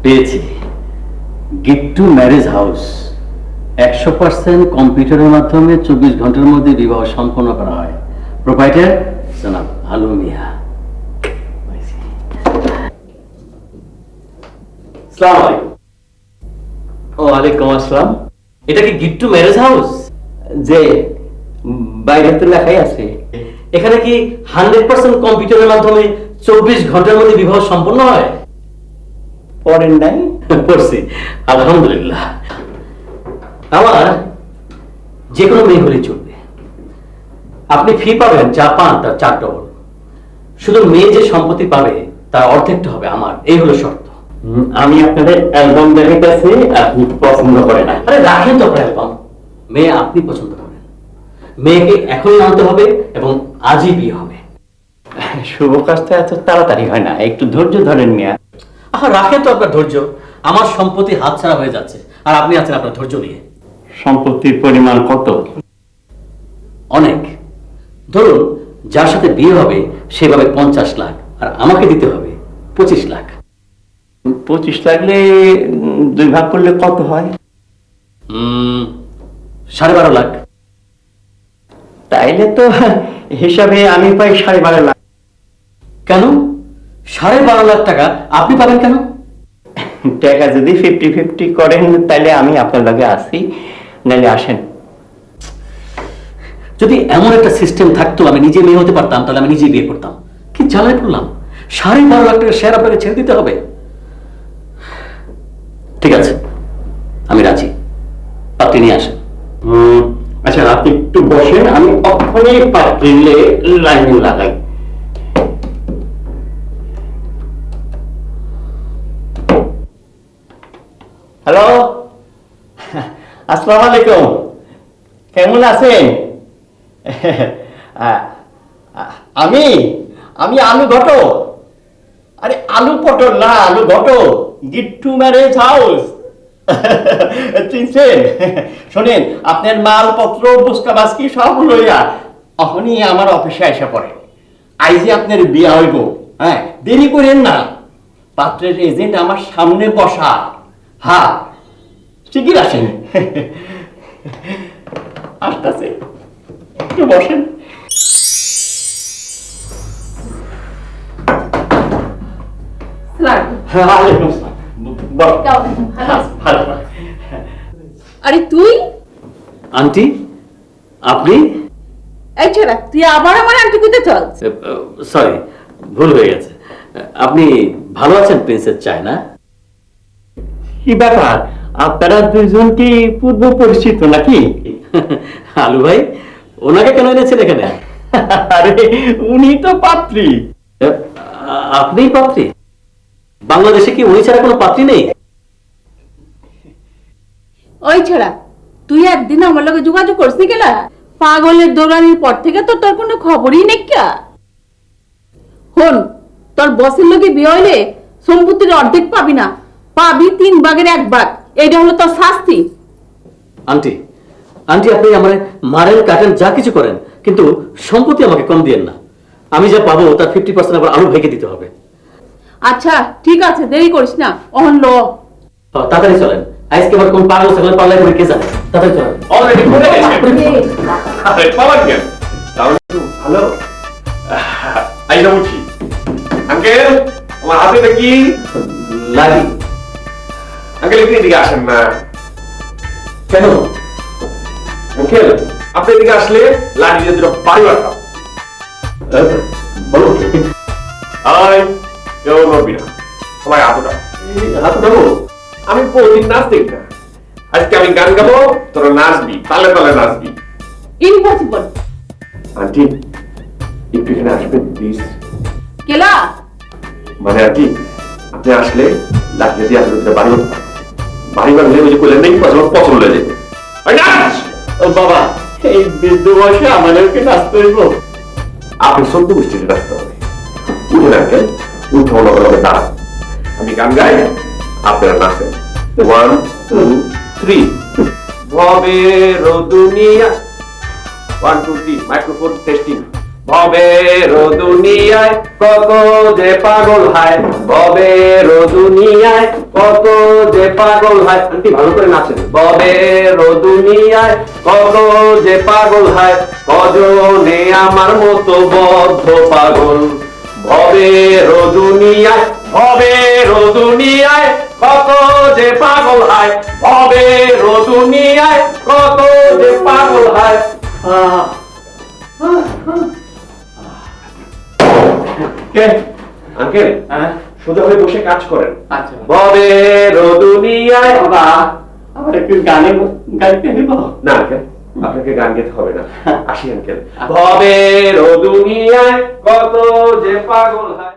পেয়েছি, gift to marriage house. 100% কম্পিউটারের মাধ্যমে 24 ঘন্টার মধ্যে বিবাহ সম্পন্ন করা হয়। প্রোপাইটার জনাব আলু মিয়া। আসসালামু আলাইকুম। ওয়ালাইকুম আসসালাম। এটা কি গিফট টু ম্যারেজ হাউস? যে বাইরে তো লেখাই আছে। এখানে কি 100% কম্পিউটারের মাধ্যমে 24 ঘন্টার মধ্যে বিবাহ সম্পন্ন হয়? পড়েন নাই? পড়ছি, আলহামদুলিল্লাহ। আমার যে কোনো মেয়ে হলে চলবে। আপনি ফি পাবেন যা পান তার 4 ডবল। শুধু মেয়ে যে সম্পত্তি পাবে তার অর্ধেকটা হবে আমার, এই হলো শর্ত। আমি আপনাদের অ্যালবাম দেখাইতেছি, আপনি পছন্দ করেন না? আরে রাখেন তো আপনার অ্যালবাম। মেয়ে আপনি পছন্দ করেন, মেয়েকে এখনই আনতে হবে এবং আজই বিয়ে হবে। শুভ কাজটা এত তাড়াতাড়ি হয় না, একটু ধৈর্য ধরেন মিয়া। রাখেন তো আপনার ধৈর্য। আমার সম্পত্তি হাতছাড়া হয়ে যাচ্ছে আর আপনি আছেন আপনার ধৈর্য নিয়ে। সম্পত্তির পরিমাণ কত? অনেক। ধরুন যার সাথে বিয়ে হবে সেভাবে 50 লাখ আর আমাকে দিতে হবে 25 লাখ। 25 লাগলে 2 ভাগ করলে কত হয়? 12.5 লাখ। তাইলে তো হিসাবে আমি পাই 12.5 লাখ। কেন 12.5 লাখ টাকা আপনি পাবেন কেন? টাকা যদি 50-50 করেন তাহলে আমি আপনার লগে আসি, নাহলে আসেন। যদি এমন একটা সিস্টেম থাকতো আমি নিজে মেয়ে হতে পারতাম তাহলে আমি নিজে বিয়ে করতাম। কি জ্বালায় পড়লাম, 12.5 লাখ টাকা শেয়ার আপনাকে ছেড়ে দিতে হবে। ঠিক আছে, আমি রাজি। পাত্রী নিয়ে আসেন। আচ্ছা আপনি একটু বসেন, আমি অক্ষণে পাত্রিলে লাইন লাগাই। হ্যালো, আসসালামু আলাইকুম। কেমন আছেন? আমি আমি আলু ঘটো। আরে আলু পটল না, আলু ঘটো। Gift to marriage house. চিনছেন? শোনেন, আপনার মালপত্র বুসকা বাসকি সব লইয়া এখনই আমার অফিসে এসে পড়ে। আইজে আপনার বিয়া হইব। হ্যাঁ, দেরি করেন না। পাত্রের এজেন্ট আমার সামনে বসা। হ্যাঁ, ঠিকই আসেন। আসতেছে, একটু বসেন। আরে তুই? আন্টি আপনি? এই ছেড়া, তুই আবার আমার আন্টি কইতে চল। সরি, ভুল হয়ে গেছে। আপনি ভালো আছেন প্রিন্সেস চায়না? কি ব্যাপার, আপনারা দুইজন কি পূর্ব পরিচিত নাকি? আলু ভাই, ওনাকে কেন এনেছেন এখানে? আরে উনি তো পাত্রী। আপনিই পাত্রী? বাংলাদেশে কি উনি ছাড়া কোনো পাত্রী নেই? ওই ছেড়া, তুই একদিন আমার লগে যোগাযোগ করছিস কেলা? পাগলের দৌড়ানির পর থেকে তো তোর কোনো খবরই নেই। কা হন, তোর বসের লগে বিয়ে হইলে সম্পত্তির অর্ধেক পাবি না, পাবি 3 ভাগের 1 ভাগ। এইটা হলো তোর শাস্তি। আন্টি আন্টি আপনি আমার মারেন কাটেন যা কিছু করেন, কিন্তু সম্পত্তি আমাকে কম দিয়েন না। আমি যা পাবো তার 50% আবার আলু ভাইকে দিতে হবে। আচ্ছা ঠিক আছে, দেরি করিস না, অহন লো। তাড়াতাড়ি চলেন, আজকে আবার কোন পাগল ছাগল পাল্লাই করে কে জানে। তাড়াতাড়ি চলেন। অলরেডি করে গেছে। আরে পাওয়ার গেল তাহলে ভালো। আইনা বলছি আঙ্কেল, আমার হাতে দেখি লাগি। আঙ্কেল একটু এদিকে আসেন না। কেন আঙ্কেল আপনি এদিকে আসলে লাঠি দিয়ে দুটো বাড়ি মারতাম। বলো। আয় কেউ নড়বি না, সবাই হাতটা। হাত দেবো? আমি প্রতিদিন নাচ দেখি না, আজকে আমি গান গাবো, তোরা নাচবি, তালে তালে নাচবি। ইম্পসিবল। আন্টি একটু এখানে আসবেন প্লিজ। কেলা? মানে আর কি, আপনি আসলে লাঠি দিয়ে আসলে বাড়ি মারতাম। বাড়ি মারলে ওই যে কইলেন নাকি পছন্দ হয়ে যেত। ও বাবা, এই বৃদ্ধ বয়সে আমাদেরকে নাচতে হইব? আপনি সত্য গোষ্ঠীতে নাচতে হবে। উঠে রাখেন, উঠে লগে লগে দাঁড়ান। আমি গান গাই, আপনারা নাচেন। 1 2 3 ভবের দুনিয়া। 1 2 3 মাইক্রোফোন টেস্টিং। ভবের দুনিয়ায় কত যে পাগল হায়, ভবের দুনিয়ায় কত যে পাগল হায়। আন্টি ভালো করে নাচেন। ভবের দুনিয়ায় কত যে পাগল হায়, কজনে আমার মতো বদ্ধ পাগল। ভবের দুনিয়ায়, ভবের দুনিয়ায় কত যে পাগল হায়, ভবের দুনিয়ায় কত যে পাগল হায়। আঙ্কেল সোজা হয়ে বসে কাজ করেন। আচ্ছা ভবের দুনিয়ায়। বাবা, আমার একটু গানে গাইতে দিব? না আঙ্কেল, আপনাকে গান গেতে হবে না। আসি আঙ্কেল। ভবের দুনিয়ায় কত যে পাগল হায়।